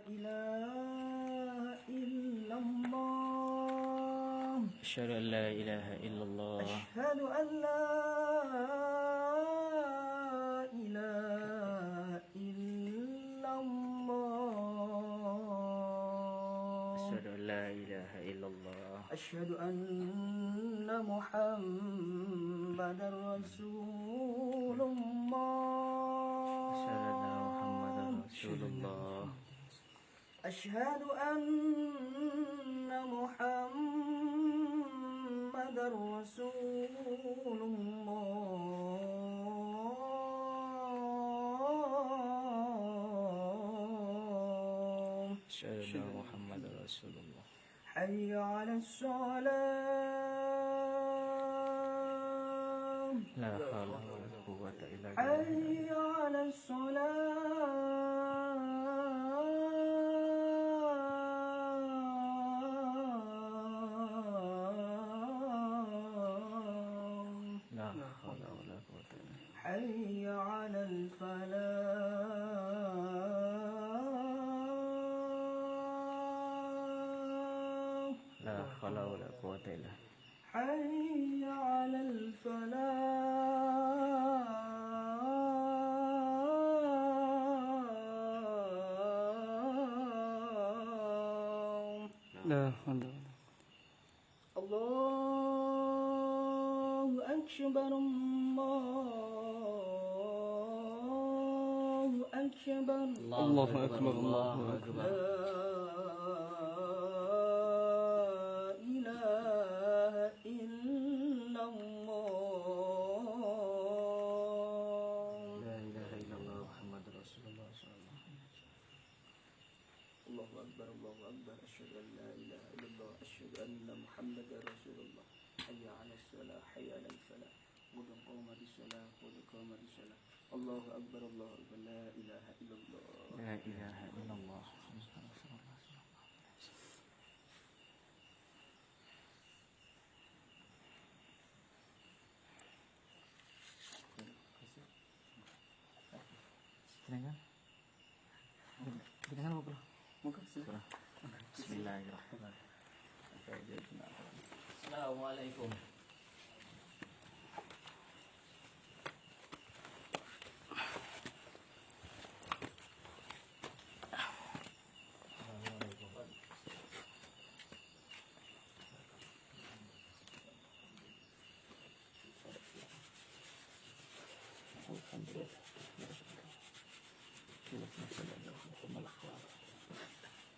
إله إلا الله أشهد أن لا إله إلا الله أشهد أن لا إله إلا الله أشهد أن لا إله إلا الله أشهد أن محمدا رسول الله أشهد أن محمدا رسول الله أشهد أن محمدا رسول الله أشهد أن محمدا رسول الله حي على الصلاة لا حول ولا قوة إلا بالله حي على الصلاة لا حول ولا قوة إلا بالله حي على الفلاح لا حول ولا قوة إلا بالله حي على الفلاح لا حول الله أكبر الله أكبر الله أكبر الله أكبر لا إله إلا الله لا إله إلا الله محمد رسول الله صلى الله عليه وسلم الله أكبر الله أكبر أشهد أن لا إله إلا الله أشهد أن محمدا رسول الله حي على الصلاة حي على الفلاح قد قامت الصلاة قد قامت الصلاة الله أكبر الله أكبر لا إله إلا الله لا إله إلا الله محمد رسول الله صلى الله عليه وسلم Dengan apa pula? Bismillahirrahmanirrahim. Assalamualaikum.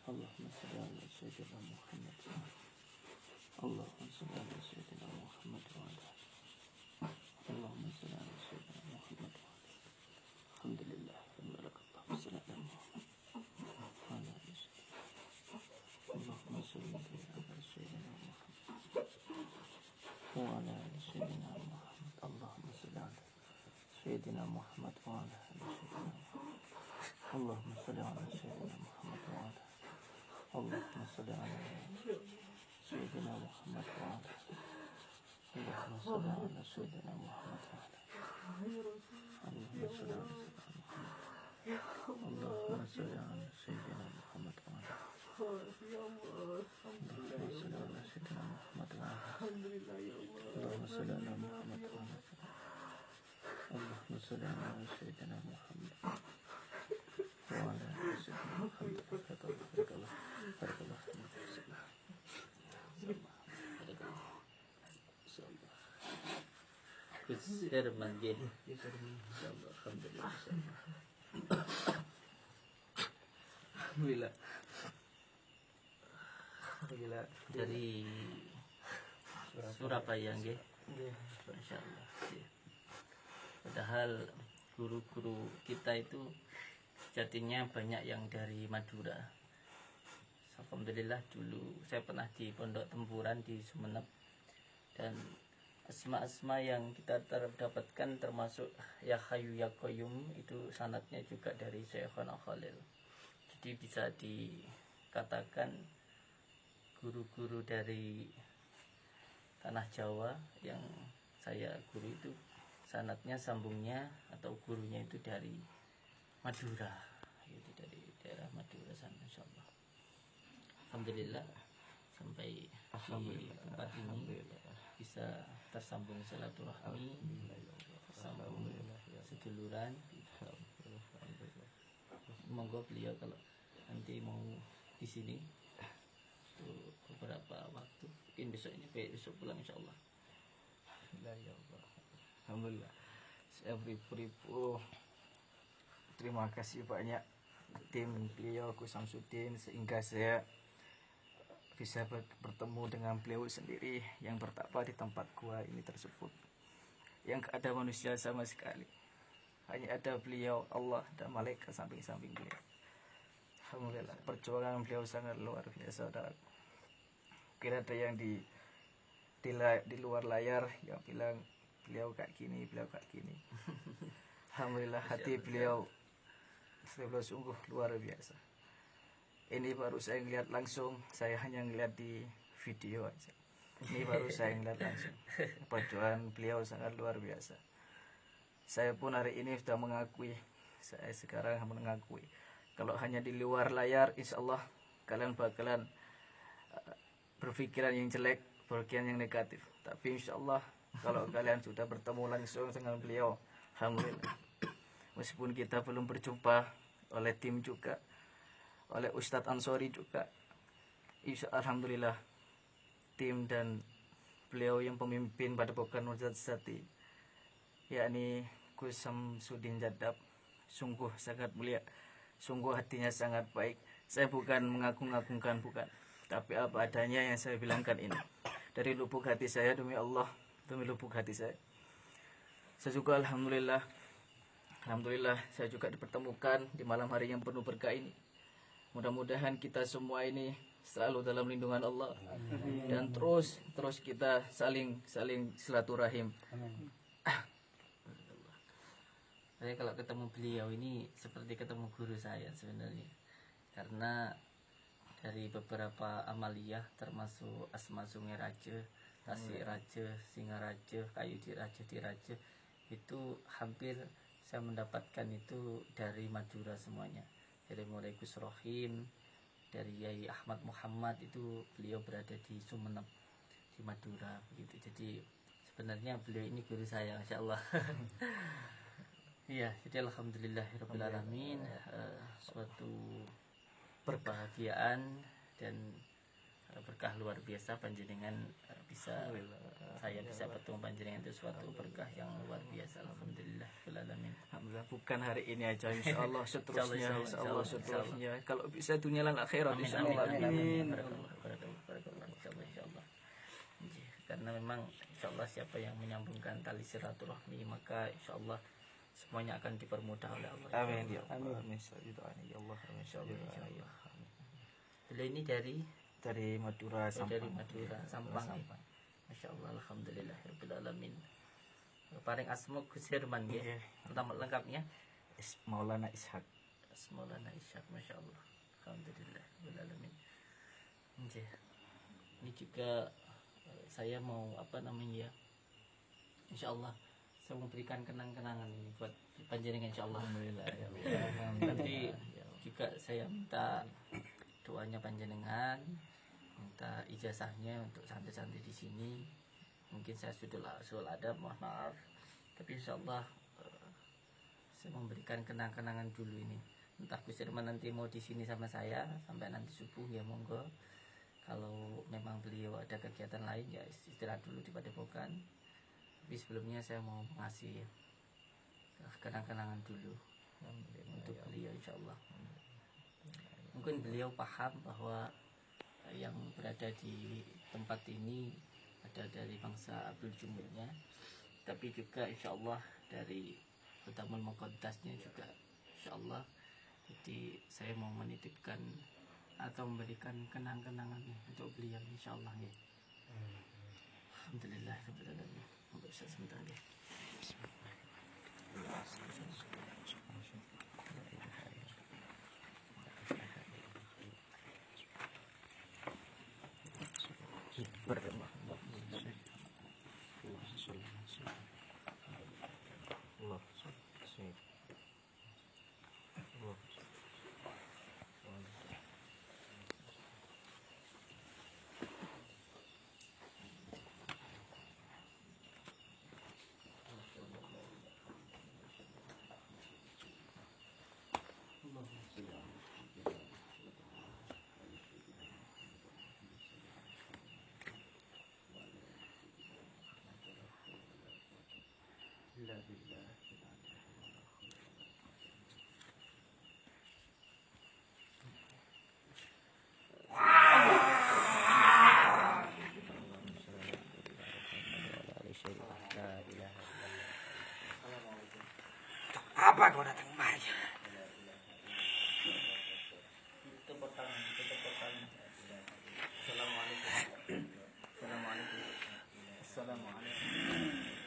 اللهم صل على سيدنا محمد اللهم صل على سيدنا محمد وعلى اللهم صل على سيدنا محمد وعلى الحمد لله وبارك الله وسلم على محمد وعلى آله اللهم صل على سيدنا محمد وعلى آل سيدنا محمد اللهم صل على سيدنا محمد وعلى آل سيدنا محمد اللهم صل على سيدنا محمد وعلى اللهم صل على سيدنا محمد وعلى اللهم صل على سيدنا محمد وعلى اللهم صل على سيدنا محمد اللهم صل على سيدنا محمد وعلى اللهم صل على سيدنا محمد وعلى اللهم صل على محمد وعلى اللهم صل على سيدنا محمد وعلى آل سيدنا محمد بارك الله بارك الله Kusir manggil. Insyaallah alhamdulillah. Alhamdulillah. Alhamdulillah dari Surabaya nggih. Insyaallah. Padahal guru-guru kita itu jadinya banyak yang dari Madura. Alhamdulillah dulu saya pernah di Pondok Tempuran di Sumeneb, dan asma-asma yang kita dapatkan termasuk Ya Hayyu Ya Qayyum itu sanadnya juga dari Syekhona Khalil. Jadi bisa dikatakan guru-guru dari tanah Jawa yang saya guru itu sanadnya sambungnya atau gurunya itu dari Madura, itu dari daerah Madura sana, insyaallah. alhamdulillah sampai di tempat ini bisa tersambung silaturahmi, tersambung seduluran. Monggo beliau kalau nanti mau di sini untuk beberapa waktu, mungkin besok besok pulang insyaallah. Alhamdulillah. Saya beribu terima kasih banyak tim beliau Gus Samsudin, sehingga saya bisa bertemu dengan beliau sendiri yang bertakwa di tempat gua ini tersebut, yang gak ada manusia sama sekali, hanya ada beliau, Allah dan malaikat samping-samping beliau. Alhamdulillah, perjuangan beliau sangat luar biasa. Mungkin ada yang di luar layar yang bilang beliau kayak gini, beliau kayak gini. Alhamdulillah, hati beliau sungguh luar biasa. Ini baru saya ngeliat langsung, saya hanya ngeliat di video aja. Ini baru saya ngeliat langsung. Perjuangan beliau sangat luar biasa. Saya pun hari ini sudah mengakui, saya sekarang mengakui, kalau hanya di luar layar, insya Allah kalian bakalan berpikiran yang jelek, berpikiran yang negatif. Tapi insya Allah kalau kalian sudah bertemu langsung dengan beliau, alhamdulillah. Meskipun kita belum berjumpa, oleh tim juga, oleh Ustadz Ansori juga, alhamdulillah, tim dan beliau yang pemimpin Padepokan Nurul Sati, yakni Gus Samsudin Jadab, sungguh sangat mulia, sungguh hatinya sangat baik. Saya bukan mengagung-agungkan, bukan, tapi apa adanya yang saya bilangkan ini dari lubuk hati saya, demi Allah, demi lubuk hati saya. Saya juga alhamdulillah saya juga dipertemukan di malam hari yang penuh berkah ini. Mudah-mudahan kita semua ini selalu dalam lindungan Allah. Amin. Dan terus kita saling silaturahim. Amin. Saya kalau ketemu beliau ini seperti ketemu guru saya sebenarnya, karena dari beberapa amaliyah termasuk Asma Sungai Raja, Tasik Raja, Singa Raja, Kayu Diraja itu hampir saya mendapatkan itu dari Madura semuanya. Dari mulai Gus Rohim, dari Yai Ahmad Muhammad, itu beliau berada di Sumeneb, di Madura begitu. Jadi sebenarnya beliau ini guru saya, Masya Allah. Iya, jadi alhamdulillahirabbil alamin, suatu kebahagiaan dan berkah luar biasa panjenengan saya bisa bertemu panjenengan itu suatu berkah yang luar biasa, alhamdulillahirabbil alamin. Alhamdulillah, bukan hari ini aja, insyaallah seterusnya, insyaallah seterusnya, kalau bisa dunia dan akhirat, insyaallah. Amin. Insyaallah. Karena memang insyaallah siapa yang menyambungkan tali silaturahmi, maka insyaallah semuanya akan dipermudah oleh Allah. Amin ya Allah. Amin ya Allah. Insyaallah. Beliau ini dari Madura, dari Madura, Sampang. Masya Allah, alhamdulillahirabbil alamin. Paling asma Gus Herman ya. Pertama lengkapnya Maulana Ishak. Maulana Ishak, Masya Allah, alhamdulillahirabbil alamin. Ini juga saya mau insya Allah saya memberikan kenang-kenangan ini buat panjenengan, insya Allah. Nanti juga saya minta doanya panjenengan, minta ijazahnya untuk santri-santri di sini. Mungkin saya sudah ada, mohon maaf, tapi insya Allah saya memberikan kenang-kenangan dulu ini. Entah Gus Herman nanti mau di sini sama saya sampai nanti subuh, ya monggo. Kalau memang beliau ada kegiatan lain, ya istirahat dulu di Padepokan. Tapi sebelumnya saya mau ngasih kenang-kenangan dulu untuk beliau, insya Allah. Mungkin beliau paham bahwa yang berada di tempat ini ada dari bangsa Abdul Jumurnya, tapi juga insya Allah dari Utamul Muqaddasnya juga, insya Allah. Jadi saya mau menitipkan atau memberikan kenang-kenangan untuk beliau, insya Allah ya. Alhamdulillah, Sampai bisa sebentar ya. kau datang kemari? Tepuk tangan. Assalamualaikum.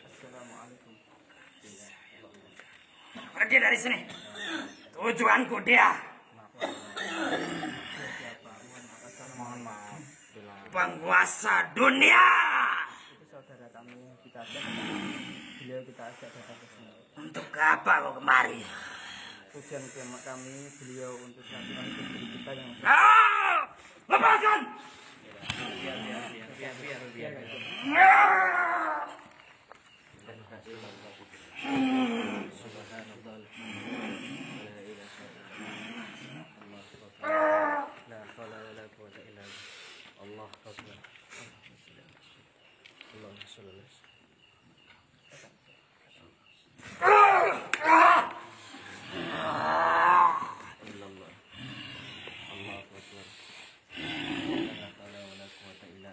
Assalamualaikum. Pergi dari sini. Tujuanku dia. Mohon maaf. Penguasa dunia. Itu saudara kami, beliau kita ajak datang ke sini. Untuk apa kau kemari? Tujuan kami beliau untuk silaturahmi negeri kita yang Lepaskan! biar.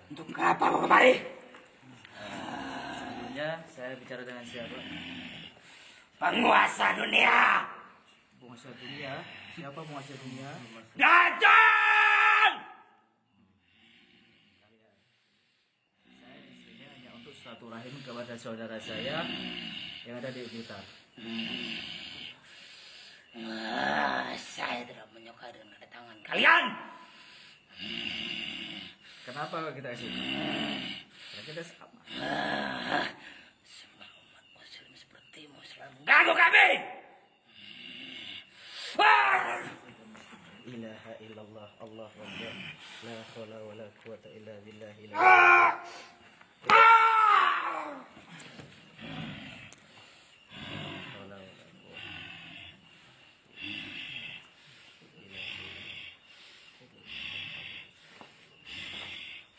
Untuk apa kau kemari? Sebelumnya saya bicara dengan siapa? Penguasa dunia. Penguasa dunia. Siapa penguasa dunia? Dajjal! Saya di sini hanya untuk silaturahim kepada saudara saya yang ada di Blitar. Saya tidak menyukai dengan kedatangan kalian. Kenapa kita ke sini? Karena kita sama. Semua umat muslim sepertimu selalu mengganggu kami. Ilaha illallah, Allah Akbar. La haula wala quwata illa billah.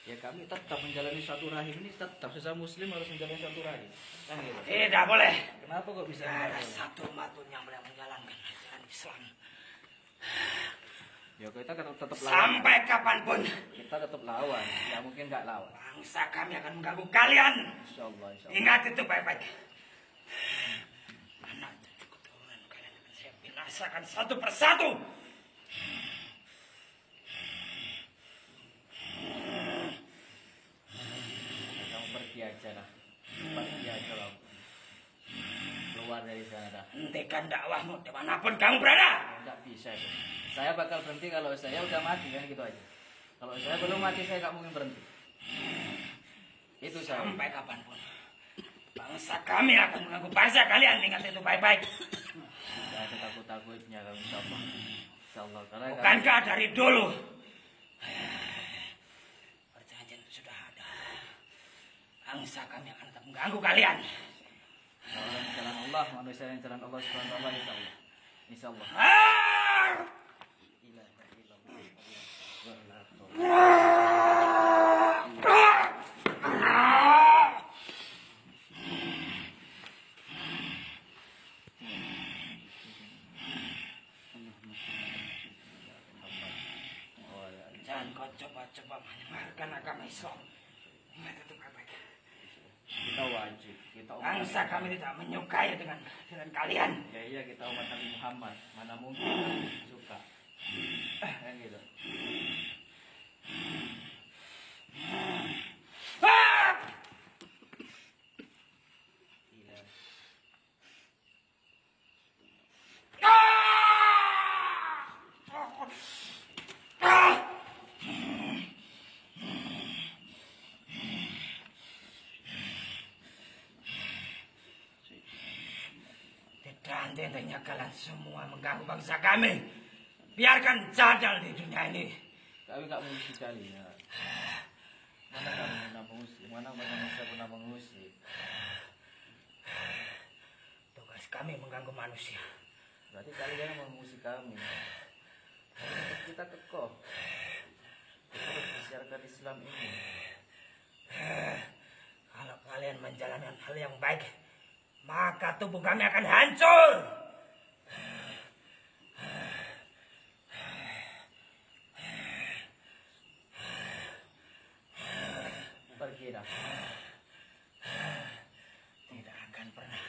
Ya kami tetap menjalani satu rahim ini, tetap sesama muslim harus menjalani satu rahim. Kan gitu. Tidak boleh. Kenapa kok bisa? Tidak ada satu umat pun yang boleh menjalankan ajaran Islam. Ya kita tetap lawan. Sampai kapanpun. Kita tetap lawan. Ya mungkin nggak lawan. Bangsa kami akan mengganggu kalian. Insyaallah. Ingat itu baik-baik. Anak cucu keturunan kalian akan saya binasakan satu persatu. Kamu pergi aja lah. Pergi aja lah. Keluar dari sana dah. Hentikan dakwahmu dimanapun kamu berada. Nggak bisa itu. Saya bakal berhenti kalau saya udah mati kan gitu aja. Kalau saya belum mati saya nggak mungkin berhenti. Itu saya. Sampai kapanpun. Bangsa kami akan mengganggu bangsa kalian. Ingat itu baik-baik. Tidak ada takut-takutnya kalau insyaallah. Insyaallah. Karena Bukankah dari dulu perjanjian itu sudah ada. Bangsa kami akan tetap mengganggu kalian. orang jalan Allah, manusia yang jalan Allah Subhanahu wa taala insyaallah. Insyaallah. Ilaha Jangan kau coba-coba menyebarkan agama Islam. Ingat itu baik-baik. kita wajib, kita Bangsa kami tidak menyukai dengan kalian. Ya iya kita umat Nabi Muhammad, mana mungkin suka. Kan gitu. Henti-hentinya kalian semua mengganggu bangsa kami. Biarkan jadal di dunia ini. Kami nggak mengusik kalian. Mana kami pernah mengusik? Mana manusia pernah mengusik? Tugas kami mengganggu manusia. Berarti kalian mengusik kami. Kita kekoh. Kita harus mensiarkan Islam ini. Kalau kalian menjalankan hal yang baik, maka tubuh kami akan hancur. Pergi dah. Tidak akan pernah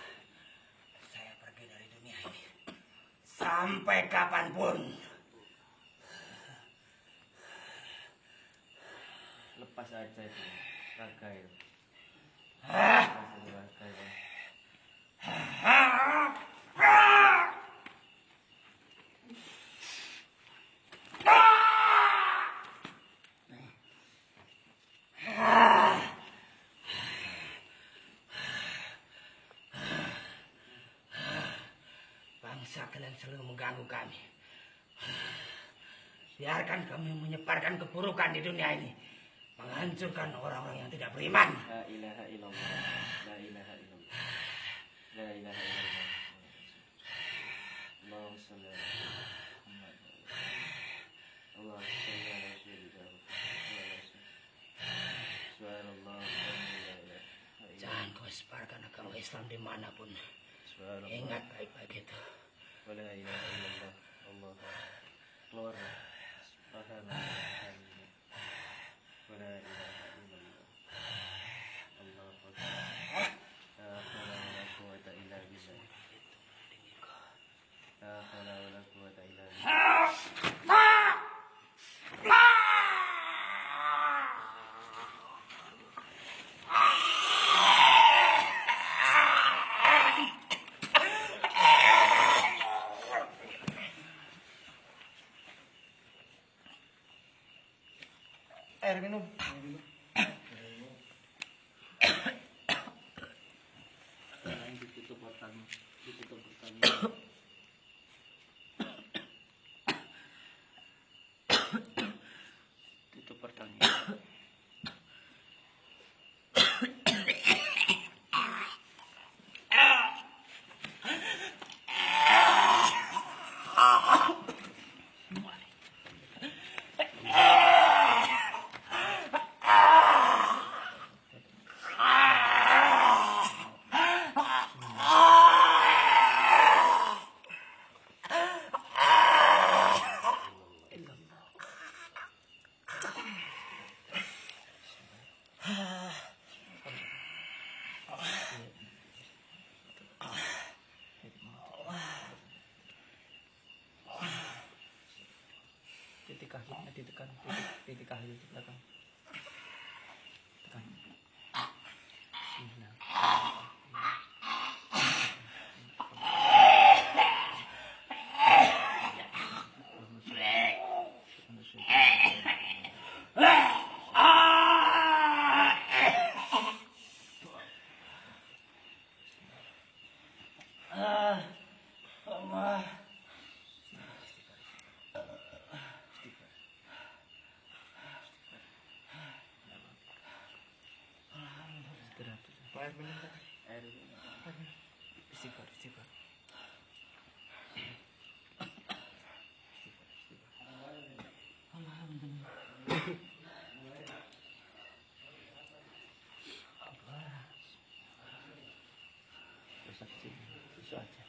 saya pergi dari dunia ini. sampai kapanpun. Lepas aja itu raga itu. Bangsa kalian selalu mengganggu kami. Biarkan kami menyebarkan keburukan di dunia ini, menghancurkan orang-orang yang tidak beriman. La ilaha illallah. La ilaha illallah. La ilaha illallah. Allahumma shalli ala Muhammad. Allahumma shalli ala sayyidina Muhammad. Subhanallah. Jangan kau sebarkan agama Islam dimanapun. Ingat baik-baik itu. La ilaha illallah. Allah. Keluar. Subhanallah. La ilaha illallah. Allah. La haula wala quwwata illa billah. La haula wala quwwata illa billah. Air minum. Ditutup batangnya. Ditutup batangnya. Tutup batangnya. Titik akhirnya ditekan, titik akhir di belakang. Tekan. Bismillah. Allah. Air minum. Air istighfar, istighfar. Itu aja.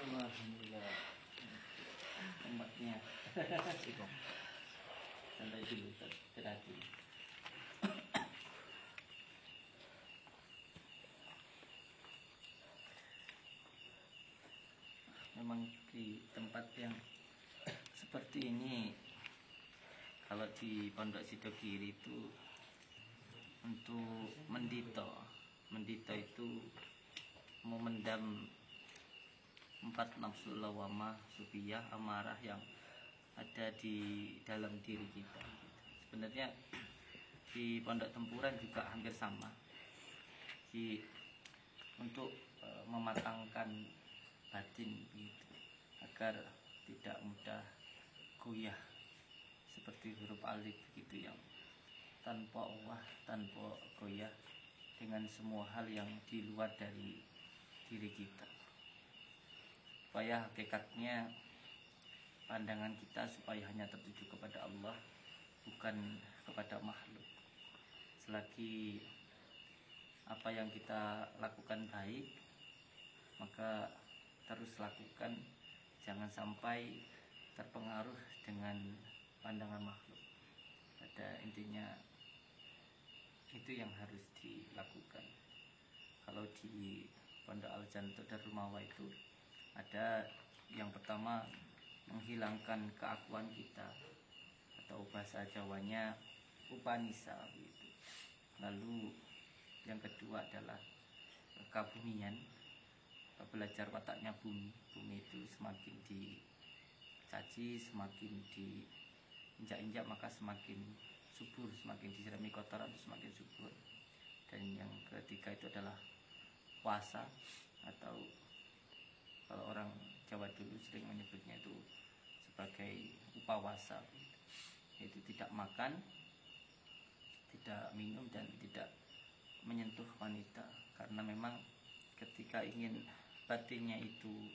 Alhamdulillah. Tempatnya. Santai dulu, terhati. Memang di tempat yang seperti ini, kalau di Pondok Sidogiri itu untuk mendito itu memendam 4 nafsu lawamah, sufiyah, amarah yang ada di dalam diri kita. Sebenarnya di Pondok Tempuran juga hampir sama. Untuk mematangkan batin gitu, agar tidak mudah goyah seperti huruf alif begitu, yang tanpa uwah, tanpa goyah dengan semua hal yang di luar dari diri kita. Supaya hakikatnya pandangan kita supaya hanya tertuju kepada Allah, bukan kepada makhluk. Selagi apa yang kita lakukan baik, maka terus lakukan, jangan sampai terpengaruh dengan pandangan makhluk. Pada intinya itu yang harus dilakukan. Kalau di Pondok Al-Jannah Darul Ma'wa itu ada yang pertama, menghilangkan keakuan kita, atau bahasa Jawanya upanisa gitu. Lalu yang kedua adalah kebumian, belajar wataknya bumi. Bumi itu semakin dicaci, semakin diinjak-injak, maka semakin subur, semakin disirami kotoran itu semakin subur. Dan yang ketiga itu adalah puasa, atau kalau orang Jawa dulu sering menyebutnya itu sebagai upawasa, yaitu tidak makan, tidak minum, dan tidak menyentuh wanita. Karena memang ketika ingin batinnya itu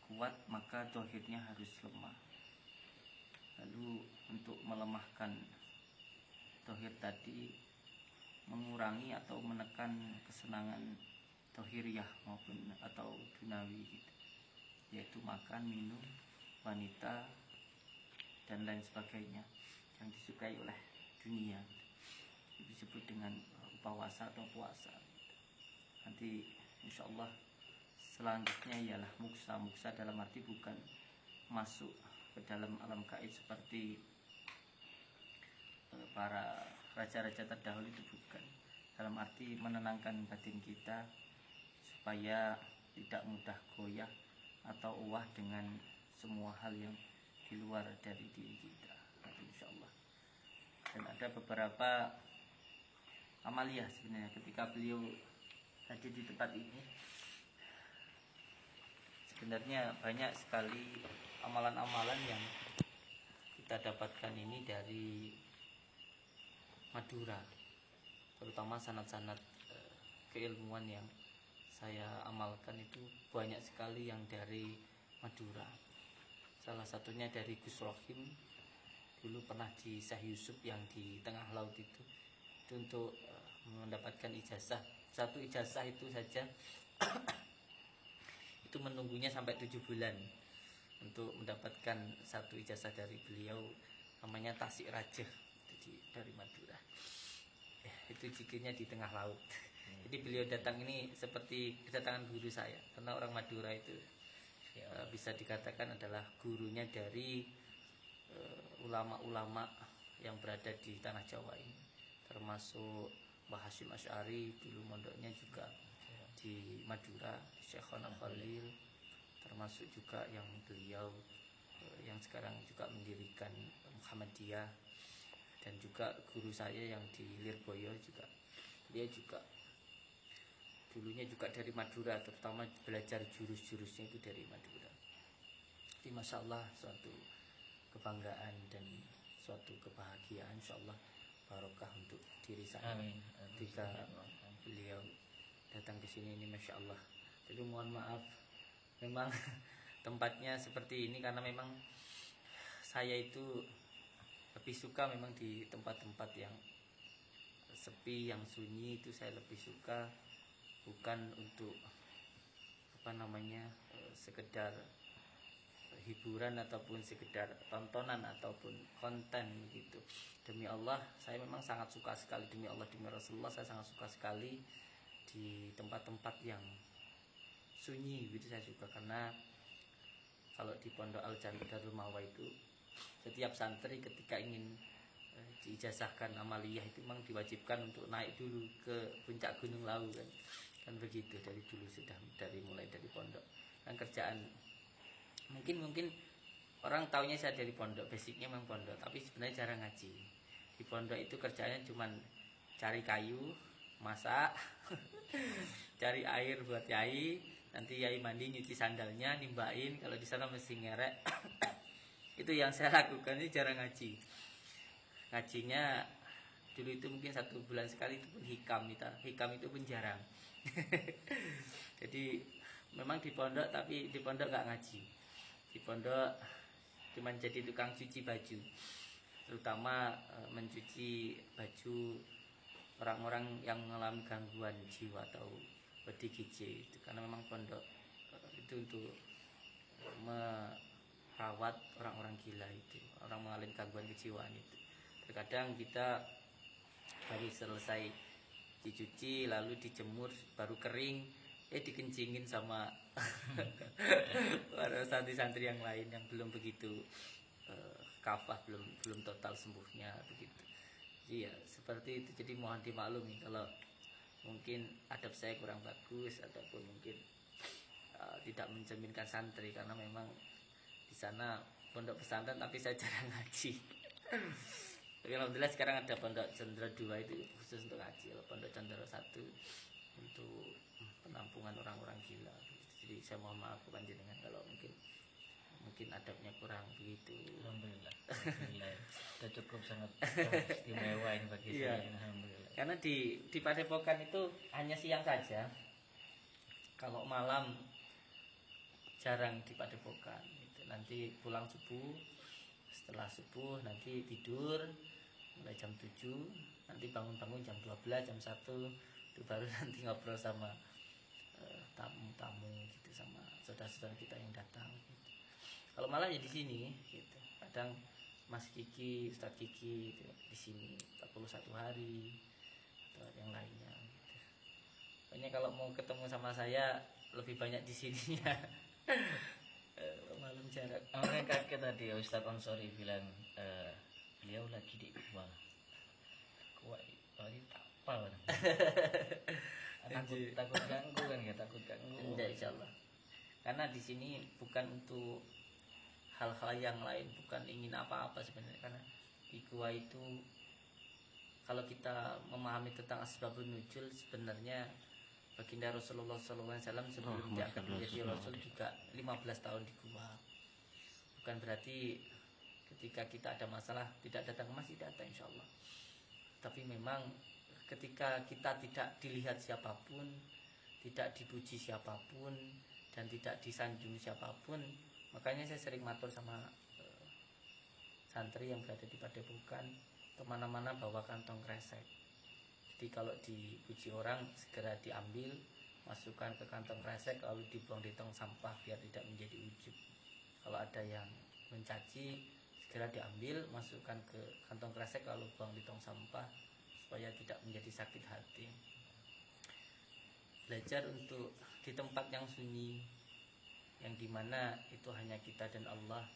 kuat, maka zahirnya harus lemah. Lalu untuk melemahkan zahir tadi, mengurangi atau menekan kesenangan zahiriyah maupun atau dunawi gitu, yaitu makan, minum, wanita, dan lain sebagainya yang disukai oleh dunia. Itu disebut dengan upawasa atau puasa. Nanti insya Allah selanjutnya ialah muksa. Muksa dalam arti bukan masuk ke dalam alam gaib seperti para raja-raja terdahulu, itu bukan. Dalam arti menenangkan batin kita supaya tidak mudah goyah atau uwah dengan semua hal yang di luar dari diri kita. Nanti insya Allah. Dan ada beberapa amaliyah sebenarnya ketika beliau hadir di tempat ini. Sebenarnya banyak sekali amalan-amalan yang kita dapatkan ini dari Madura, terutama sanad-sanad keilmuan yang saya amalkan itu banyak sekali yang dari Madura. Salah satunya dari Gus Rohim, dulu pernah di Syekh Yusuf yang di tengah laut itu untuk mendapatkan ijazah. Satu ijazah itu saja itu menunggunya sampai 7 bulan untuk mendapatkan satu ijazah dari beliau, namanya Tasik Raja, dari Madura. Itu zikirnya di tengah laut. Jadi beliau datang ini seperti kedatangan guru saya, karena orang Madura itu bisa dikatakan adalah gurunya dari ulama-ulama yang berada di tanah Jawa ini, termasuk Mbah Hasyim Asy'ari, dulu mondoknya juga di Madura, Syekhona Khalil, termasuk juga yang beliau yang sekarang juga mendirikan Muhammadiyah, dan juga guru saya yang di Lirboyo juga, dia juga dulunya juga dari Madura, terutama belajar jurus-jurusnya itu dari Madura. Jadi Masya Allah, suatu kebanggaan dan suatu kebahagiaan, insya Allah barokah untuk diri saya. Amin. Ketika beliau datang ke sini ini, Masya Allah. Jadi mohon maaf, memang tempatnya seperti ini karena memang saya itu lebih suka memang di tempat-tempat yang sepi, yang sunyi, itu saya lebih suka. Bukan untuk sekedar hiburan ataupun sekedar tontonan ataupun konten gitu. Demi Allah, saya memang sangat suka sekali, demi Allah, demi Rasulullah, saya sangat suka sekali di tempat-tempat yang sunyi gitu. Saya suka karena kalau di Pondok Al-Jannah Darul Ma'wa itu setiap santri ketika ingin diijazahkan amaliyah itu memang diwajibkan untuk naik dulu ke puncak Gunung Lawu kan. Kan begitu dari dulu sudah mulai dari pondok. Kan kerjaan mungkin orang taunya saya dari pondok, basicnya memang pondok, tapi sebenarnya jarang ngaji. Di pondok itu kerjanya cuman cari kayu, masak, cari air buat yai, nanti yai mandi nyuci sandalnya, nimbain, kalau di sana mesti ngerek. Itu yang saya lakukan, ini jarang ngaji. Ngajinya dulu itu mungkin 1 bulan sekali, itu pun hikam itu pun jarang. Jadi memang di pondok, tapi di pondok gak ngaji. Di pondok cuma jadi tukang cuci baju, terutama mencuci baju orang-orang yang mengalami gangguan jiwa atau ODGJ itu, karena memang pondok itu untuk merawat orang-orang gila itu, orang mengalami gangguan kejiwaan itu. Terkadang kita baru selesai dicuci lalu dijemur baru kering, dikencingin sama para santri-santri yang lain yang belum begitu kafah, belum total sembuhnya begitu. Jadi ya seperti itu. Jadi mohon dimaklumi kalau mungkin adab saya kurang bagus ataupun mungkin tidak mencerminkan santri, karena memang di sana pondok pesantren tapi saya jarang ngaji. Tapi alhamdulillah sekarang ada pondok Cendera 2 itu khusus untuk ngaji, pondok Cendera 1 untuk penampungan orang-orang gila. Jadi saya mohon maaf kepada jenengan kalau mungkin adabnya kurang begitu. Alhamdulillah. Sudah cukup sangat istimewa ini bagi Iya. saya. Alhamdulillah. Karena di Padepokan itu hanya siang saja. Kalau malam jarang di Padepokan. Gitu. Nanti pulang subuh, setelah subuh nanti tidur mulai jam 7, nanti bangun-bangun jam 12, jam 1, itu baru nanti ngobrol sama tamu-tamu gitu, sama saudara-saudara kita yang datang gitu. Kalau malam ya di sini gitu. Kadang Mas Kiki, Ustadz Kiki gitu, di sini 41 hari atau yang lainnya gitu. Pokoknya kalau mau ketemu sama saya lebih banyak di sini ya. Malam jarak. Orang kaget tadi Ustadz Ansori bilang beliau lagi di gua ini tapal. takut ganggu kan ya, takut ganggu. Enggak, insyaallah. Karena di sini bukan untuk hal-hal yang lain, bukan ingin apa-apa sebenarnya. Karena di gua itu kalau kita memahami tentang asbabun nuzul, sebenarnya baginda Rasulullah SAW sebelum diangkat menjadi Rasul juga 15 tahun di gua. Bukan berarti ketika kita ada masalah tidak datang ke masjid, datang insyaallah. Tapi memang ketika kita tidak dilihat siapapun, tidak dipuji siapapun, dan tidak disanjung siapapun, makanya saya sering matur sama santri yang berada di Padepokan, kemana-mana bawa kantong kresek. Jadi kalau dipuji orang segera diambil, masukkan ke kantong kresek lalu dibuang di tong sampah biar tidak menjadi ujub. Kalau ada yang mencaci, segera diambil, masukkan ke kantong kresek lalu buang di tong sampah supaya tidak menjadi sakit hati. Belajar untuk di tempat yang sunyi, yang dimana itu hanya kita dan Allah,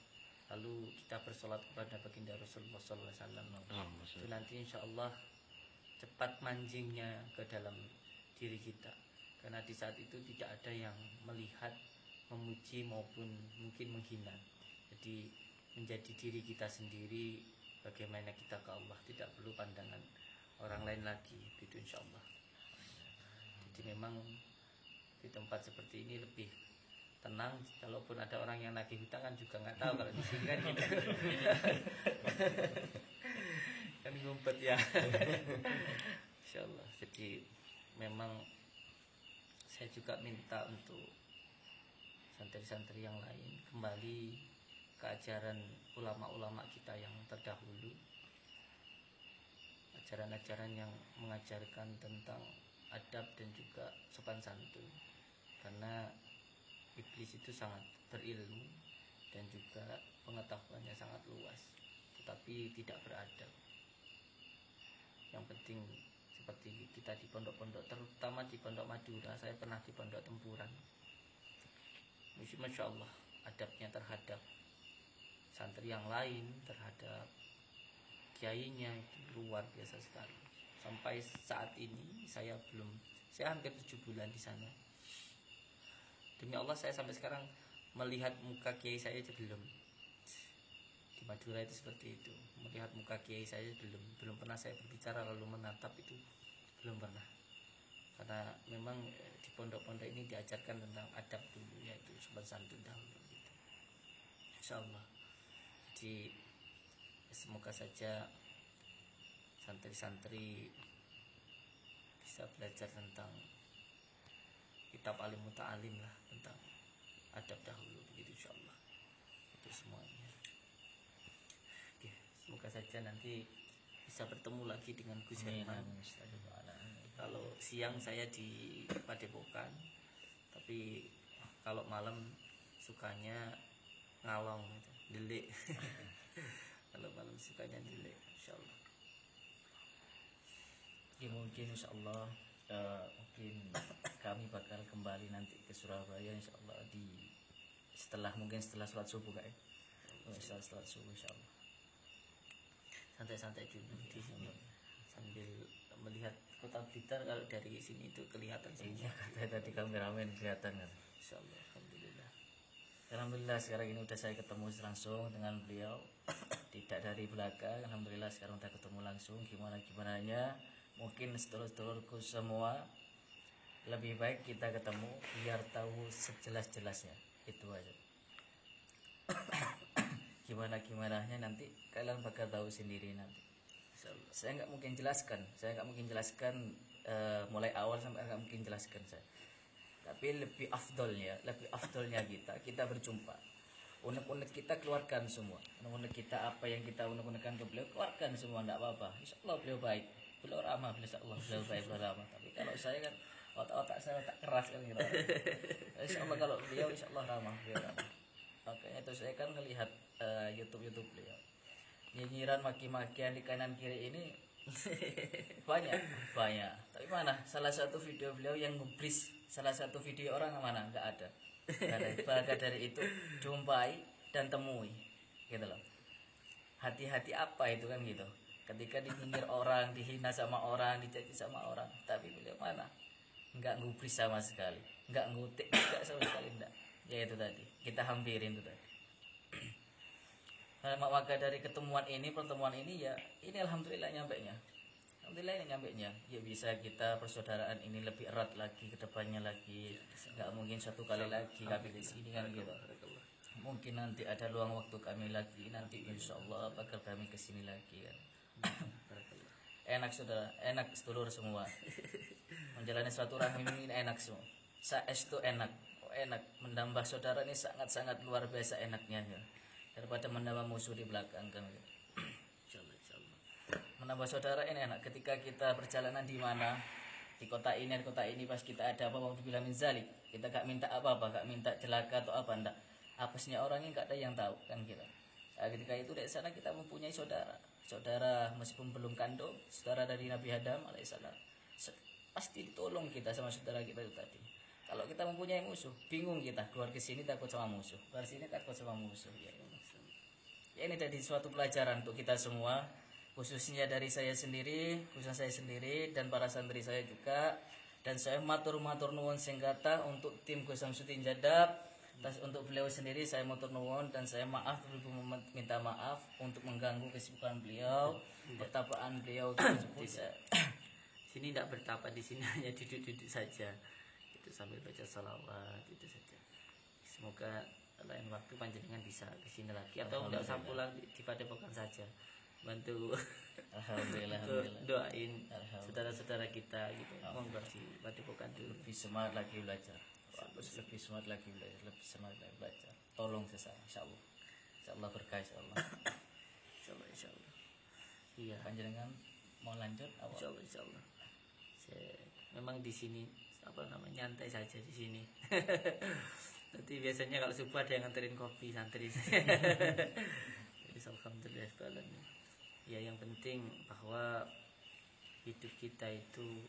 lalu kita bersolat kepada baginda Rasulullah SAW. Itu nanti insya Allah cepat manjingnya ke dalam diri kita, karena di saat itu tidak ada yang melihat, memuji maupun mungkin menghina. Jadi menjadi diri kita sendiri, bagaimana kita ke Allah, tidak perlu pandangan orang lain lagi, gitu insya Allah. Jadi memang di tempat seperti ini lebih tenang. Kalaupun ada orang yang nagih hutang kan juga nggak tahu kalau di sini kan gitu. Kan ngumpet ya. Insya Allah. Jadi memang saya juga minta untuk santri-santri yang lain kembali ke ajaran ulama-ulama kita yang terdahulu, ajaran-ajaran yang mengajarkan tentang adab dan juga sopan santun. Karena iblis itu sangat berilmu dan juga pengetahuannya sangat luas, tetapi tidak beradab. Yang penting seperti kita di pondok-pondok, terutama di pondok Madura, saya pernah di pondok Tempuran. Masya Allah, adabnya terhadap santri yang lain, terhadap kiainya itu luar biasa sekali. Sampai saat ini saya belum Saya hampir 7 bulan di sana. Demi Allah saya sampai sekarang melihat muka kiai saya aja belum. Di Madura itu seperti itu. Melihat muka kiai saya belum pernah saya berbicara lalu menatap, itu belum pernah. Karena memang di pondok-pondok ini diajarkan tentang adab dulu, yaitu sopan santun dahulu gitu. Insyaallah. Jadi semoga saja santri-santri bisa belajar tentang kitab alim muta'alim lah, tentang adab dahulu begitu insyaallah. Itu semuanya. Oke, semoga saja nanti bisa bertemu lagi dengan Gus Herman. Kalau siang saya di Padepokan, tapi kalau malam sukanya ngalong gitu, delik. Kalau malam sukanya delik insyaallah. Ya mungkin insyaallah mungkin kami bakal kembali nanti ke Surabaya insyaallah setelah sholat subuh kan. Setelah sholat subuh insyaallah. Santai-santai dulu di sini sambil melihat kota Blitar. Kalau dari sini itu kelihatan semua. Iya, tadi kameramen kelihatan kan. Insyaallah, alhamdulillah sekarang ini udah saya ketemu langsung dengan beliau, tidak dari belakang. Alhamdulillah sekarang udah ketemu langsung. Gimananya mungkin sedulur-sedulurku semua, lebih baik kita ketemu biar tahu sejelas-jelasnya, itu aja. Gimananya nanti kalian bakal tahu sendiri nanti. Saya nggak mungkin jelaskan mulai awal sampai nggak mungkin jelaskan saya. Tapi lebih afdolnya kita berjumpa. Unek-unek kita keluarkan semua. Unek-unek kita, apa yang kita unek-unekan ke beliau, keluarkan semua, enggak apa-apa. Insyaallah beliau baik, beliau ramah, insyaallah beliau baik, beliau ramah. Tapi kalau saya kan otak saya otak keras kan gitu. Insyaallah kalau beliau insyaallah ramah, beliau ramah. Makanya itu saya kan melihat YouTube beliau. Nyinyiran maki-makian di kanan kiri ini banyak. Tapi mana salah satu video beliau yang ngubris salah satu video orang mana? Enggak ada. Maka dari itu jumpai dan temui gitu loh. Hati-hati apa itu kan gitu. Ketika dinyindir orang, dihina sama orang, dicaci sama orang, tapi beliau mana? Enggak ngubris sama sekali, enggak ngutik juga sama sekali, enggak. Ya itu tadi, kita hampirin itu tadi. Maka dari pertemuan ini ya ini alhamdulillah nyampenya. Ya bisa kita persaudaraan ini lebih erat lagi ke depannya lagi. Enggak mungkin satu kali lagi kami di sini kan gitu. Mungkin nanti ada luang waktu kami lagi, nanti insyaallah bakal kami ke sini lagi kan. Enak saudara, enak sedulur semua. Menjalani suatu rahim ini enak semua. Saestu enak. Enak menambah saudara ini sangat-sangat luar biasa enaknya ya. Daripada menambah musuh di belakang kan. Insyaallah. Menambah saudara ini enak ketika kita perjalanan di mana, di kota ini pas kita ada apa waktu bilang min zalik, kita gak minta apa-apa, gak minta celaka atau apa enggak. Apesnya orangnya gak ada yang tahu kan kita. Nah, ketika itu dari sana kita mempunyai saudara meskipun belum kandung, saudara dari Nabi Adam alaihissalam. Pasti ditolong kita sama saudara kita itu tadi. Kalau kita mempunyai musuh, bingung kita keluar ke sini takut sama musuh, keluar sini takut sama musuh. Ya ini jadi suatu pelajaran untuk kita semua, khususnya dari saya sendiri, dan para santri saya juga. Dan saya matur nuwun singkata untuk tim Gus Samsudin Jadab. Untuk beliau sendiri saya matur nuwun dan saya minta maaf untuk mengganggu kesibukan beliau, pertapaan beliau tersebut. Sini tidak bertapa, di sini hanya duduk-duduk saja. Itu sambil baca salawat itu saja. Semoga lain waktu panjenengan bisa ke sini lagi atau tidak usah pulang di Padepokan saja. Bantu Alhamdulillah. Doain saudara-saudara kita gitu. Monggo di Padepokan dulu. Lebih semangat lagi belajar. Lebih semangat lagi belajar. Tolong sesama insyaallah. Insyaallah berkah insyaallah. Insyaallah. Iya, panjenengan mau lanjut apa? Insyaallah. Memang di sini nyantai saja di sini. Nanti biasanya kalau subuh ada yang nganterin kopi santri. Jadi alhamdulillah sekalian. Ya yang penting bahwa hidup kita itu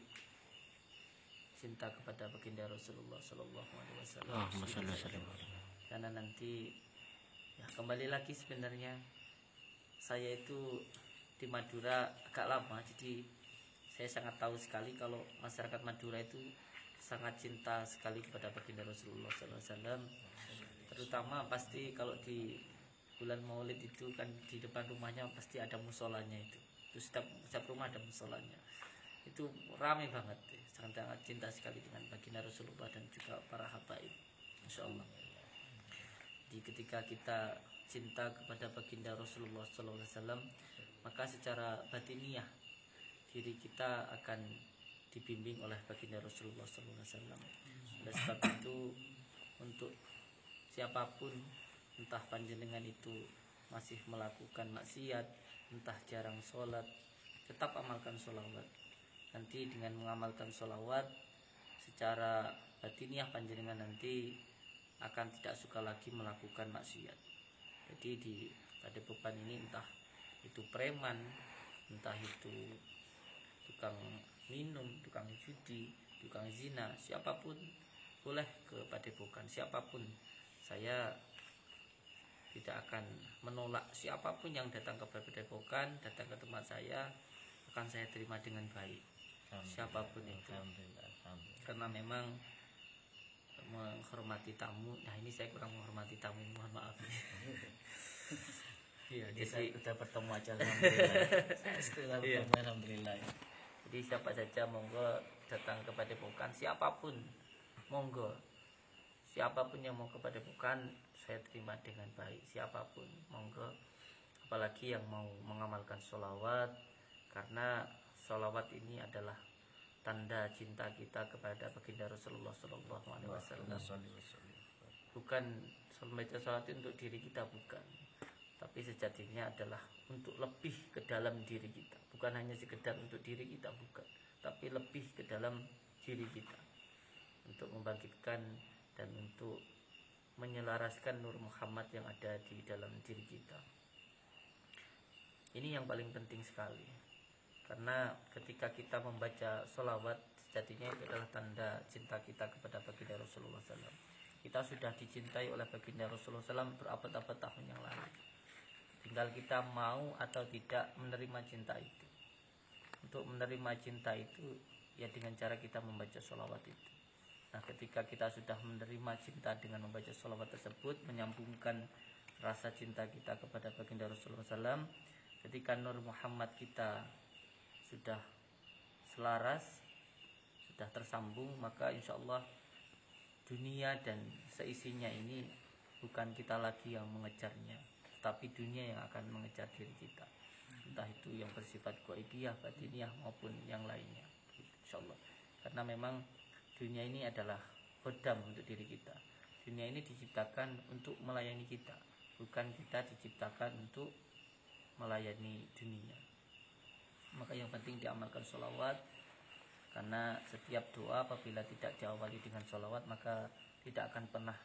cinta kepada baginda Rasulullah Sallallahu Alaihi Wasallam. Karena nanti ya kembali lagi sebenarnya saya itu di Madura agak lama, jadi saya sangat tahu sekali kalau masyarakat Madura itu sangat cinta sekali kepada baginda Rasulullah SAW. Terutama pasti kalau di bulan Maulid itu kan di depan rumahnya pasti ada musolanya itu. Setiap rumah ada musolanya. Itu ramai banget, sangat cinta sekali dengan baginda Rasulullah dan juga para habaib. Masya Allah. Jadi ketika kita cinta kepada baginda Rasulullah SAW, maka secara batiniah diri kita akan dibimbing oleh baginda Rasulullah SAW. Oleh sebab itu, untuk siapapun, entah panjenengan itu masih melakukan maksiat, entah jarang sholat, tetap amalkan sholawat. Nanti dengan mengamalkan sholawat secara batiniah panjenengan nanti akan tidak suka lagi melakukan maksiat. Jadi di Padepokan ini entah itu preman, entah itu tukang minum, tukang judi, tukang zina, siapapun boleh ke Padepokan, siapapun. Saya tidak akan menolak siapapun yang datang ke Padepokan, datang ke tempat saya, akan saya terima dengan baik, siapapun itu. Karena memang menghormati tamu. Nah, ini saya kurang menghormati tamu, mohon maaf. Iya, jadi udah bertemu aja alhamdulillah. Iya. Alhamdulillah. Jadi siapa saja monggo datang ke Padepokan, siapapun monggo. Siapapun yang mau ke Padepokan saya terima dengan baik, siapapun monggo. Apalagi yang mau mengamalkan sholawat, karena sholawat ini adalah tanda cinta kita kepada baginda Rasulullah SAW. Bukan membaca sholawat itu untuk diri kita, bukan, tapi sejatinya adalah untuk lebih ke dalam diri kita. Bukan hanya sekedar untuk diri kita, bukan, tapi lebih ke dalam diri kita, untuk membangkitkan dan untuk menyelaraskan Nur Muhammad yang ada di dalam diri kita. Ini yang paling penting sekali, karena ketika kita membaca sholawat, sejatinya itu adalah tanda cinta kita kepada baginda Rasulullah SAW. Kita sudah dicintai oleh baginda Rasulullah SAW berabad-abad tahun yang lalu. Tinggal kita mau atau tidak menerima cinta itu. Untuk menerima cinta itu ya dengan cara kita membaca sholawat itu. Nah, ketika kita sudah menerima cinta dengan membaca sholawat tersebut, menyambungkan rasa cinta kita kepada baginda Rasulullah SAW, ketika Nur Muhammad kita sudah selaras, sudah tersambung, maka insya Allah dunia dan seisinya ini bukan kita lagi yang mengejarnya, tapi dunia yang akan mengejar diri kita, entah itu yang bersifat ghaibiyah, batiniah maupun yang lainnya, insya Allah. Karena memang dunia ini adalah hodam untuk diri kita. Dunia ini diciptakan untuk melayani kita, bukan kita diciptakan untuk melayani dunia. Maka yang penting diamalkan sholawat, karena setiap doa apabila tidak diawali dengan sholawat maka tidak akan pernah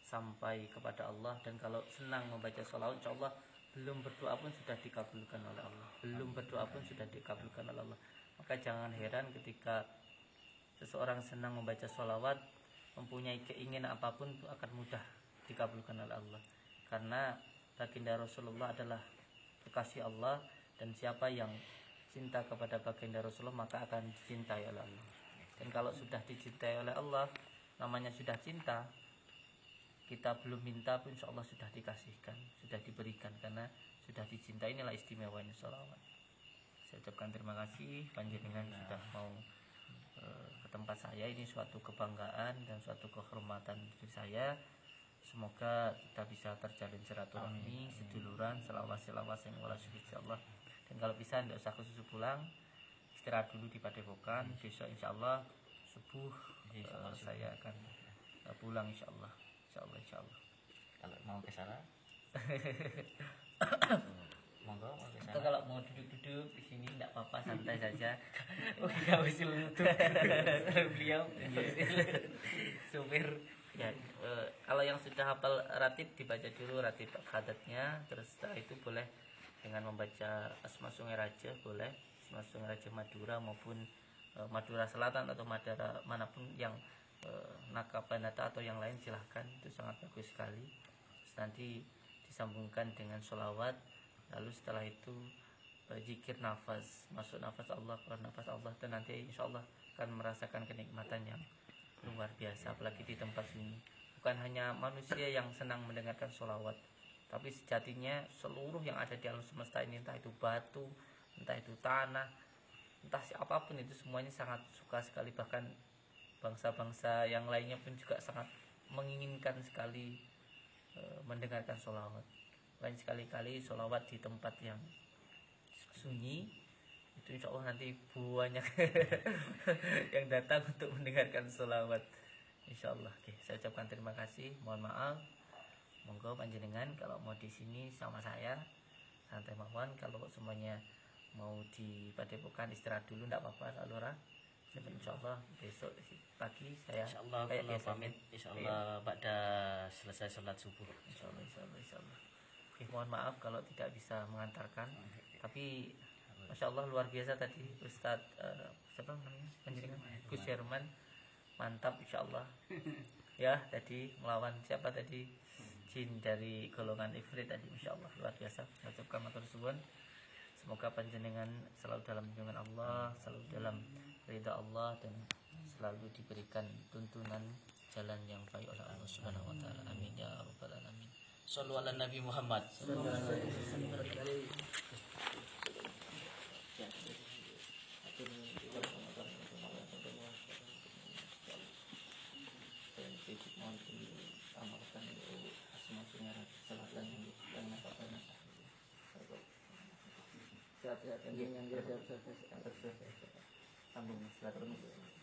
sampai kepada Allah. Dan kalau senang membaca sholawat, insya Allah belum berdoa pun sudah dikabulkan oleh Allah, belum berdoa pun sudah dikabulkan oleh Allah. Maka jangan heran ketika seseorang senang membaca sholawat, mempunyai keinginan apapun itu akan mudah dikabulkan oleh Allah. Karena baginda Rasulullah adalah kekasih Allah, dan siapa yang cinta kepada baginda Rasulullah maka akan dicintai oleh Allah. Dan kalau sudah dicintai oleh Allah, namanya sudah cinta, kita belum minta pun insya Allah sudah dikasihkan, sudah diberikan, karena sudah dicintai. Inilah istimewanya sholawat. Saya ucapkan terima kasih panjenengan sudah mau ke tempat saya. Ini suatu kebanggaan dan suatu kehormatan bagi saya. Semoga kita bisa terjalin silaturahmi, seduluran, selawas yang wala insya Allah. Dan kalau bisa tidak usah khusus pulang, istirahat dulu di Padepokan. Besok insya Allah subuh saya akan pulang insya Allah. Insya Allah. Kalau mau ke sana monggo mau ke Atau sana. kalau mau duduk-duduk di sini tidak apa-apa, santai saja. Oh, nggak usil nutup. Beliau supir. Ya, kalau yang sudah hafal ratib dibaca dulu ratib hadatnya, terus setelah itu boleh dengan membaca Asma Sungai Raja, boleh Asma Sungai Raja Madura maupun Madura Selatan atau Madura manapun yang Nakabanata atau yang lain, silahkan, itu sangat bagus sekali. Terus nanti disambungkan dengan sholawat, lalu setelah itu zikir nafas, masuk nafas Allah, keluar nafas Allah, dan nanti insya Allah akan merasakan kenikmatan yang luar biasa. Apalagi di tempat sunyi, bukan hanya manusia yang senang mendengarkan sholawat, tapi sejatinya seluruh yang ada di alam semesta ini, entah itu batu, entah itu tanah, entah siapapun itu, semuanya sangat suka sekali. Bahkan bangsa-bangsa yang lainnya pun juga sangat menginginkan sekali mendengarkan sholawat. Lain sekali-kali sholawat di tempat yang sunyi, itu insya Allah nanti banyak yang datang untuk mendengarkan sholawat, insya Allah. Oke, saya ucapkan terima kasih, mohon maaf. Monggo panjenengan kalau mau di sini sama saya santai mawon. Kalau semuanya mau di Padepokan istirahat dulu tidak apa-apa, Lura. Insya Allah besok pagi saya Insya Allah kayak kalau biasa. pamit, insya Allah pada selesai sholat subuh. Insya Allah, insya Allah, insya Allah. Oke, mohon maaf kalau tidak bisa mengantarkan, tapi Masya Allah luar biasa tadi Ustadz siapa namanya panjenengan, Gus Herman, mantap insya Allah. Ya tadi melawan siapa tadi, jin dari golongan ifrit tadi, insya Allah luar biasa. Ucapkan matur suwun, semoga panjenengan selalu dalam lindungan Allah, selalu dalam ridha Allah, dan selalu diberikan tuntunan jalan yang baik oleh Allah Subhanahu wa taala. Amin ya rabbal alamin. Shallu ala Nabi Muhammad. Sehat-sehat yang sambung silaturahmi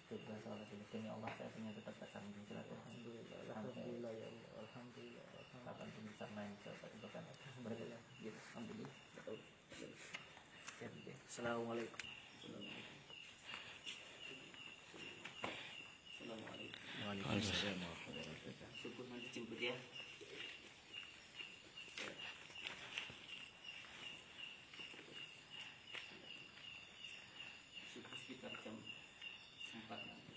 juga soal demi Allah, saya punya tetap tersambung silaturahmi. Alhamdulillah ya Allah, alhamdulillah. Kapan pun bisa main ke Padepokan berikutnya. Alhamdulillah. Assalamualaikum. Waalaikumsalam. Subuh nanti jemput ya. Subuh sekitar jam 4 nanti.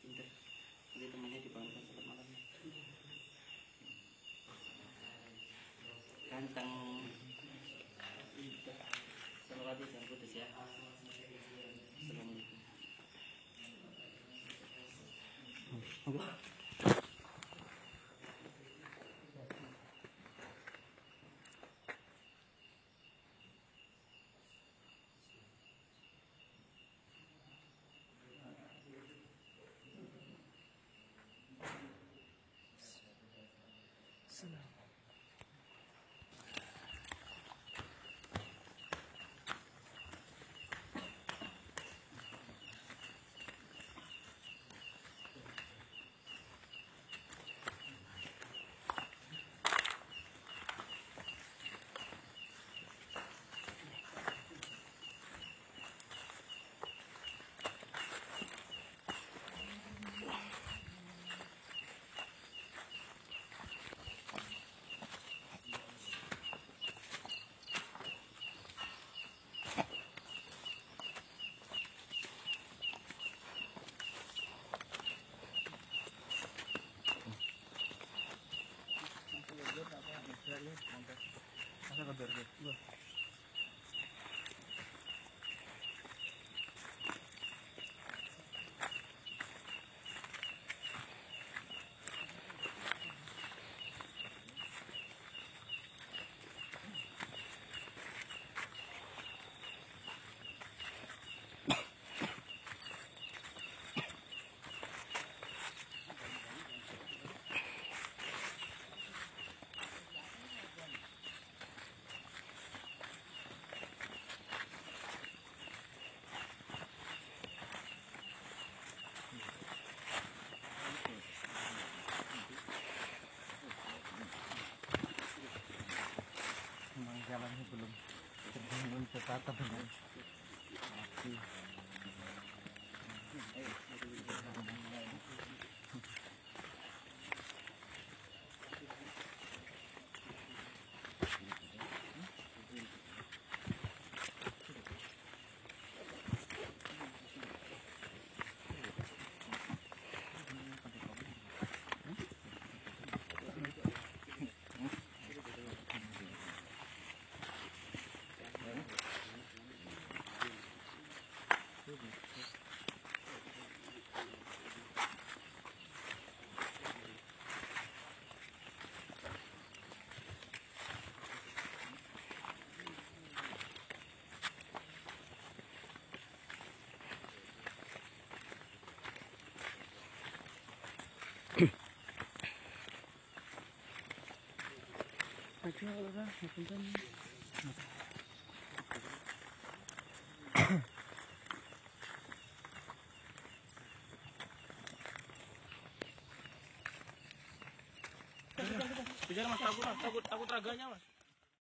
Pinter. Nanti temannya dibangunkan sholat malamnya. Ganteng. Salawati jangan putus ya. Assalamualaikum. Jalannya belum tertata dengan Bicara mas, takut raganya mas.